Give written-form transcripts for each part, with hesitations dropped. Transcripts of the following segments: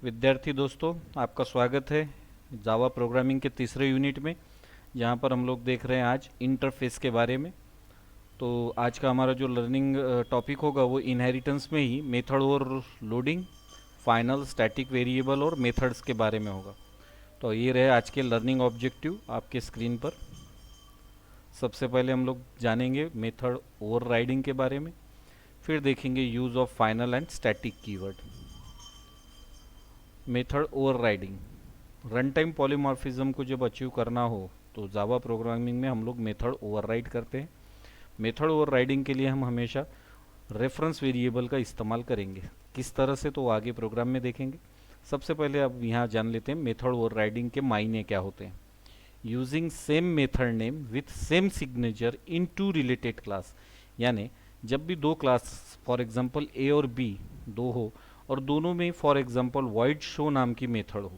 विद्यार्थी दोस्तों, आपका स्वागत है जावा प्रोग्रामिंग के तीसरे यूनिट में, जहाँ पर हम लोग देख रहे हैं आज इंटरफेस के बारे में। तो आज का हमारा जो लर्निंग टॉपिक होगा वो इनहेरिटेंस में ही मेथड और लोडिंग, फाइनल, स्टैटिक वेरिएबल और मेथड्स के बारे में होगा। तो ये रहे आज के लर्निंग ऑब्जेक्टिव आपके स्क्रीन पर। सबसे पहले हम लोग जानेंगे मेथड ओवरराइडिंग के बारे में, फिर देखेंगे use of final and static keyword. Method overriding run time polymorphism को जब अचीव करना हो तो जावा प्रोग्रामिंग में हम लोग मेथड ओवरराइड करते हैं। मेथड ओवरराइडिंग के लिए हम हमेशा रेफरेंस वेरिएबल का इस्तेमाल करेंगे। किस तरह से तो आगे प्रोग्राम में देखेंगे। सबसे पहले अब यहाँ जान लेते हैं मेथड ओवरराइडिंग के मायने क्या होते हैं। Using same method name with same signature in two related class, यानी जब भी दो क्लास फॉर एग्जांपल ए और बी दो हो और दोनों में फॉर एग्जांपल void शो नाम की मेथड हो,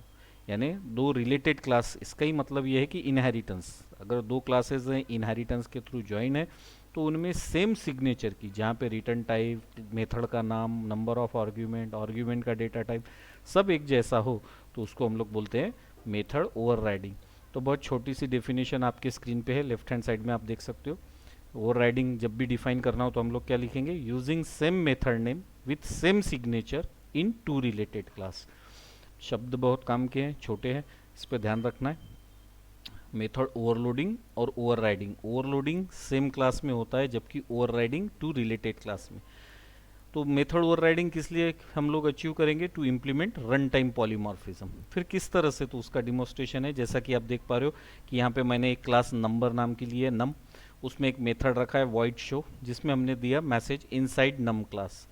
यानी दो रिलेटेड क्लास। इसका ही मतलब यह है कि इनहेरिटेंस, अगर दो क्लासेज हैं इनहेरिटेंस के थ्रू ज्वाइन है तो उनमें सेम सिग्नेचर की, जहाँ पे रिटर्न टाइप, मेथड का नाम, नंबर ऑफ आर्ग्यूमेंट, आर्ग्यूमेंट का डेटा टाइप सब एक जैसा हो, तो उसको हम लोग बोलते हैं मेथड ओवरराइडिंग। तो बहुत छोटी सी डेफिनेशन आपके स्क्रीन पे है, लेफ्ट हैंड साइड में आप देख सकते हो। ओवरराइडिंग जब भी डिफाइन करना हो तो हम लोग क्या लिखेंगे, using same method name with same signature in two related class. शब्द बहुत काम के हैं, छोटे हैं, इस पर ध्यान रखना है। मेथड ओवरलोडिंग और ओवरराइडिंग, ओवरलोडिंग सेम क्लास में होता है जबकि ओवरराइडिंग टू रिलेटेड क्लास में। तो मेथड ओवरराइडिंग किस लिए हम लोग अचीव करेंगे, to implement run time polymorphism. फिर किस तरह से, तो उसका डिमोस्ट्रेशन है। जैसा कि आप देख पा रहे हो कि यहाँ पे मैंने एक क्लास नंबर नाम की ली है, नम, उसमें एक मेथड रखा है void शो, जिसमें हमने दिया मैसेज इनसाइड नम क्लास।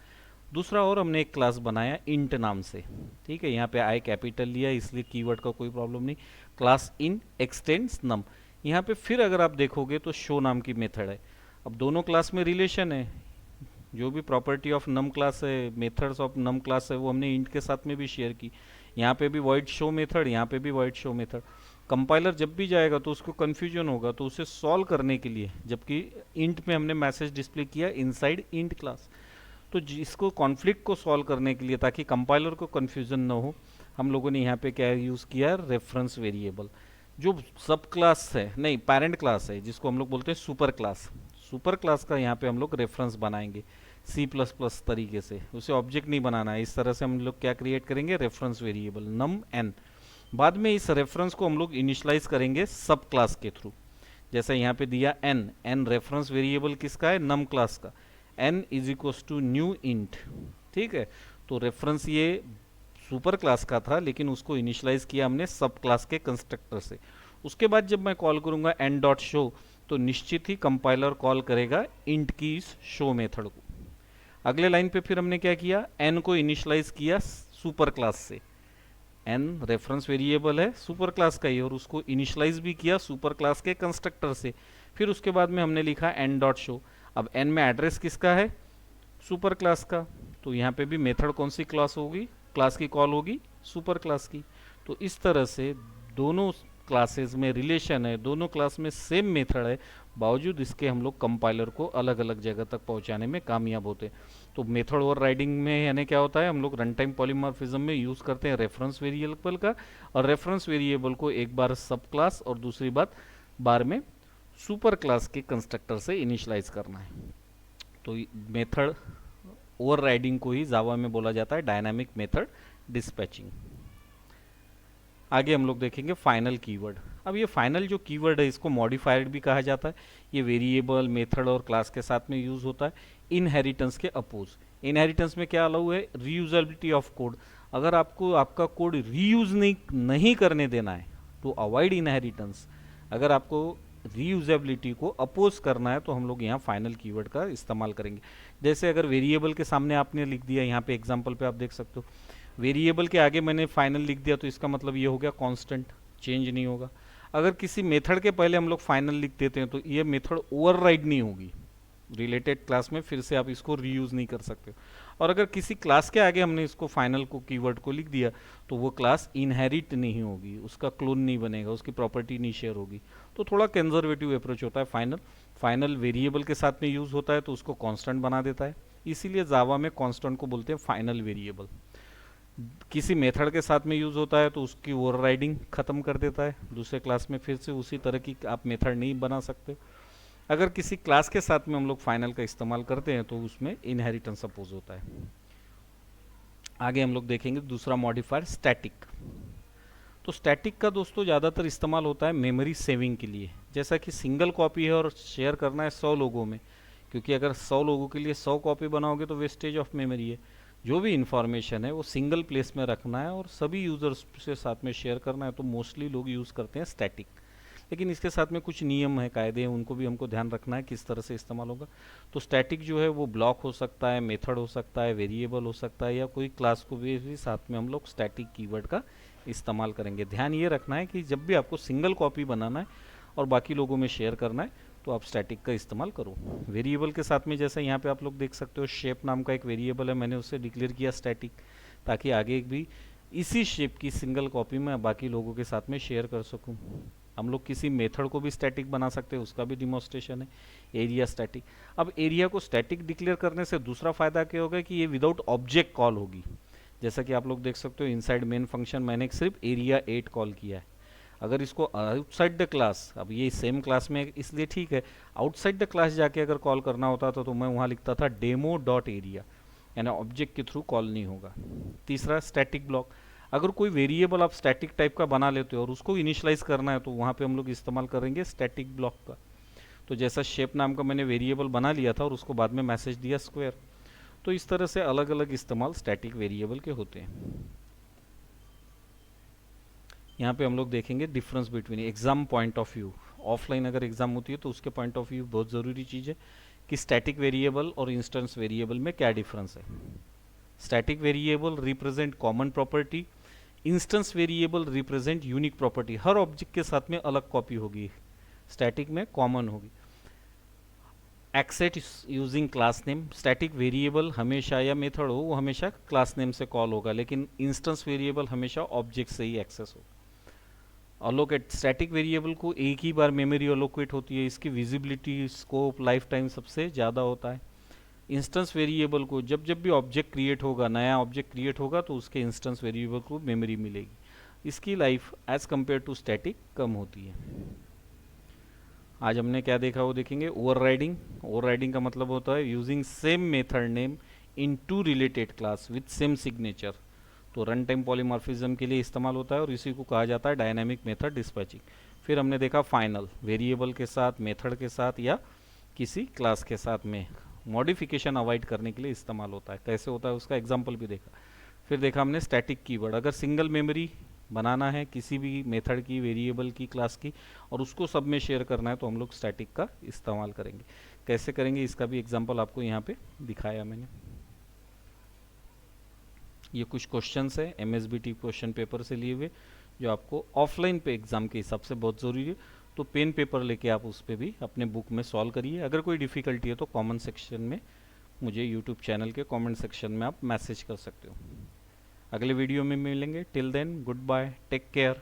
दूसरा और हमने एक क्लास बनाया इंट नाम से, ठीक है। यहाँ पे आई कैपिटल लिया, इसलिए कीवर्ड का कोई प्रॉब्लम नहीं। क्लास इन एक्सटेंड्स नम, यहाँ पे फिर अगर आप देखोगे तो शो नाम की मेथड है। अब दोनों क्लास में रिलेशन है, जो भी प्रॉपर्टी ऑफ नम क्लास है, मेथड्स ऑफ नम क्लास है, वो हमने इंट के साथ में भी शेयर की। यहाँ पे भी void शो मेथड, यहाँ पे भी void शो मेथड। कंपाइलर जब भी जाएगा तो उसको कन्फ्यूजन होगा, तो उसे सॉल्व करने के लिए, जबकि इंट में हमने मैसेज डिस्प्ले किया इनसाइड इंट क्लास, तो जिसको कॉन्फ्लिक्ट को सॉल्व करने के लिए, ताकि कंपाइलर को कन्फ्यूजन ना हो, हम लोगों ने यहाँ पे क्या यूज़ किया, रेफरेंस वेरिएबल। जो सब क्लास है, नहीं पेरेंट क्लास है, जिसको हम लोग बोलते हैं सुपर क्लास, सुपर क्लास का यहाँ पे हम लोग रेफरेंस बनाएंगे सी प्लस प्लस तरीके से। उसे ऑब्जेक्ट नहीं बनाना है, इस तरह से हम लोग क्या क्रिएट करेंगे, रेफरेंस वेरिएबल नम एन। बाद में इस रेफरेंस को हम लोग इनिशियलाइज करेंगे सब क्लास के थ्रू। जैसे यहाँ पे दिया एन, एन रेफरेंस वेरिएबल किसका है, नम क्लास का। N is equals to new int, ठीक है। तो रेफरेंस ये सुपर क्लास का था, लेकिन उसको इनिशियलाइज किया हमने सब क्लास के कंस्ट्रक्टर से। उसके बाद जब मैं कॉल करूंगा एन डॉट शो, तो निश्चित ही कंपाइलर कॉल करेगा इंट की इस शो मेथड को। अगले लाइन पे फिर हमने क्या किया, एन को इनिशियलाइज किया सुपर क्लास से। एन रेफरेंस वेरिएबल है सुपर क्लास का ही, और उसको इनिशियलाइज भी किया सुपर क्लास के कंस्ट्रक्टर से। फिर उसके बाद में हमने लिखा एन डॉट शो। अब एन में एड्रेस किसका है, सुपर क्लास का, तो यहाँ पे भी मेथड कौन सी क्लास होगी, क्लास की कॉल होगी सुपर क्लास की। तो इस तरह से दोनों क्लासेस में रिलेशन है, दोनों क्लास में सेम मेथड है, बावजूद इसके हम लोग कंपाइलर को अलग अलग जगह तक पहुंचाने में कामयाब होते हैं। तो मेथड ओवरराइडिंग में यानी क्या होता है, हम लोग रन टाइम पॉलीमॉर्फिज्म में यूज करते हैं रेफरेंस वेरिएबल का, और रेफरेंस वेरिएबल को एक बार सब क्लास और दूसरी बार में सुपर क्लास के कंस्ट्रक्टर से इनिशियलाइज करना है। तो मेथड ओवरराइडिंग को ही जावा में बोला जाता है डायनामिक मेथड डिस्पैचिंग। आगे हम लोग देखेंगे फाइनल कीवर्ड। अब ये फाइनल जो कीवर्ड है, इसको मॉडिफायर भी कहा जाता है। ये वेरिएबल, मेथड और क्लास के साथ में यूज होता है इनहेरिटेंस के अपोज। इनहेरिटेंस में क्या अलाउ है, रीयूजेबिलिटी ऑफ कोड। अगर आपको आपका कोड रीयूज नहीं करने देना है तो अवॉइड इनहेरिटेंस। अगर आपको रीयूजेबिलिटी को अपोज करना है तो हम लोग यहाँ फाइनल कीवर्ड का इस्तेमाल करेंगे। जैसे अगर वेरिएबल के सामने आपने लिख दिया, यहाँ पे एग्जांपल पे आप देख सकते हो, वेरिएबल के आगे मैंने फाइनल लिख दिया, तो इसका मतलब ये हो गया कांस्टेंट, चेंज नहीं होगा। अगर किसी मेथड के पहले हम लोग फाइनल लिख देते हैं तो ये मेथड ओवरराइड नहीं होगी रिलेटेड क्लास में, फिर से आप इसको रीयूज नहीं कर सकते। और अगर किसी क्लास के आगे हमने इसको फाइनल को कीवर्ड को लिख दिया तो वो क्लास इनहेरिट नहीं होगी, उसका क्लोन नहीं बनेगा, उसकी प्रॉपर्टी नहीं शेयर होगी। तो थोड़ा कंजर्वेटिव अप्रोच होता है फाइनल। फाइनल वेरिएबल के साथ में यूज होता है तो उसको कांस्टेंट बना देता है, इसीलिए जावा में कांस्टेंट को बोलते हैं फाइनल वेरिएबल। किसी मेथड के साथ में यूज़ होता है तो उसकी ओवरराइडिंग ख़त्म कर देता है, दूसरे क्लास में फिर से उसी तरह की आप मेथड नहीं बना सकते। अगर किसी क्लास के साथ में हम लोग फाइनल का इस्तेमाल करते हैं तो उसमें इनहेरिटेंस अपोज होता है। आगे हम लोग देखेंगे दूसरा मॉडिफायर स्टैटिक। तो स्टैटिक का दोस्तों ज़्यादातर इस्तेमाल होता है मेमोरी सेविंग के लिए। जैसा कि सिंगल कॉपी है और शेयर करना है 100 लोगों में, क्योंकि अगर 100 लोगों के लिए 100 कॉपी बनाओगे तो वेस्टेज ऑफ मेमोरी है। जो भी इंफॉर्मेशन है वो सिंगल प्लेस में रखना है और सभी यूज़र्स से साथ में शेयर करना है, तो मोस्टली लोग यूज़ करते हैं स्टैटिक। लेकिन इसके साथ में कुछ नियम है, कायदे हैं, उनको भी हमको ध्यान रखना है किस तरह से इस्तेमाल होगा। तो स्टैटिक जो है वो ब्लॉक हो सकता है, मेथड हो सकता है, वेरिएबल हो सकता है, या कोई क्लास को भी साथ में हम लोग स्टैटिक कीवर्ड का इस्तेमाल करेंगे। ध्यान ये रखना है कि जब भी आपको सिंगल कॉपी बनाना है और बाकी लोगों में शेयर करना है तो आप स्टैटिक का इस्तेमाल करो। वेरिएबल के साथ में जैसे यहाँ पे आप लोग देख सकते हो, शेप नाम का एक वेरिएबल है, मैंने उससे डिक्लेयर किया स्टैटिक, ताकि आगे भी इसी शेप की सिंगल कॉपी में बाकी लोगों के साथ में शेयर कर सकूं। हम लोग किसी मेथड को भी स्टैटिक बना सकते हैं, उसका भी डिमॉन्स्ट्रेशन है, एरिया स्टैटिक। अब एरिया को स्टैटिक डिक्लेयर करने से दूसरा फायदा क्या होगा कि ये विदाउट ऑब्जेक्ट कॉल होगी। जैसा कि आप लोग देख सकते हो इनसाइड मेन फंक्शन मैंने सिर्फ एरिया 8 कॉल किया है। अगर इसको आउटसाइड द क्लास, अब ये सेम क्लास में इसलिए ठीक है, आउटसाइड द क्लास जाके अगर कॉल करना होता था तो मैं वहाँ लिखता था डेमो डॉट एरिया, यानी ऑब्जेक्ट के थ्रू कॉल नहीं होगा। तीसरा स्टैटिक ब्लॉक। अगर कोई वेरिएबल आप स्टैटिक टाइप का बना लेते हो और उसको इनिशियलाइज करना है तो वहाँ पे हम लोग इस्तेमाल करेंगे स्टैटिक ब्लॉक का। तो जैसा शेप नाम का मैंने वेरिएबल बना लिया था और उसको बाद में मैसेज दिया स्क्वायर। तो इस तरह से अलग अलग इस्तेमाल स्टैटिक वेरिएबल के होते हैं। यहाँ पे हम लोग देखेंगे difference between exam point of view. Offline अगर एग्जाम होती है तो उसके पॉइंट ऑफ व्यू बहुत ज़रूरी चीज़ है कि स्टैटिक वेरिएबल और इंस्टेंस वेरिएबल में क्या डिफरेंस है। Static variable represent common property, instance variable represent unique property. हर ऑब्जेक्ट के साथ में अलग कॉपी होगी, स्टैटिक में कॉमन होगी। Access using class name, static variable हमेशा या मेथड हो वो हमेशा क्लास नेम से कॉल होगा, लेकिन इंस्टेंस वेरिएबल हमेशा ऑब्जेक्ट से ही एक्सेस होगा। अलोकेट, स्टैटिक वेरिएबल को एक ही बार मेमोरी अलोकेट होती है, इसकी विजिबिलिटी स्कोप लाइफ टाइम सबसे ज़्यादा होता है। इंस्टेंस वेरिएबल को जब जब भी ऑब्जेक्ट क्रिएट होगा, नया ऑब्जेक्ट क्रिएट होगा तो उसके इंस्टेंस वेरिएबल को मेमोरी मिलेगी। इसकी life as compare to static कम होती है। आज हमने क्या देखा वो देखेंगे। ओवरराइडिंग। ओवरराइडिंग का मतलब होता है using same method name in two related class with same signature. तो रन टाइम पॉलीमॉर्फिज्म के लिए इस्तेमाल होता है और इसी को कहा जाता है डायनामिक मेथड डिस्पैचिंग। फिर हमने देखा फाइनल, वेरिएबल के साथ, मेथड के साथ या किसी क्लास के साथ में मॉडिफिकेशन अवॉइड करने के लिए इस्तेमाल होता है। कैसे होता है उसका एग्जाम्पल भी देखा। फिर देखा हमने स्टैटिक कीवर्ड। अगर सिंगल मेमोरी बनाना है किसी भी मेथड की, वेरिएबल की, क्लास की, और उसको सब में शेयर करना है तो हम लोग स्टैटिक का इस्तेमाल करेंगे। कैसे करेंगे इसका भी एग्जाम्पल आपको यहाँ पे दिखाया मैंने। ये कुछ क्वेश्चंस है एमएसबीटी क्वेश्चन पेपर से लिए हुए, जो आपको ऑफलाइन पे एग्जाम के हिसाब से बहुत ज़रूरी है। तो पेन पेपर लेके आप उस पर भी अपने बुक में सॉल्व करिए। अगर कोई डिफ़िकल्टी है तो कमेंट सेक्शन में मुझे यूट्यूब चैनल के कमेंट सेक्शन में आप मैसेज कर सकते हो। अगले वीडियो में मिलेंगे। Till then good bye, take care.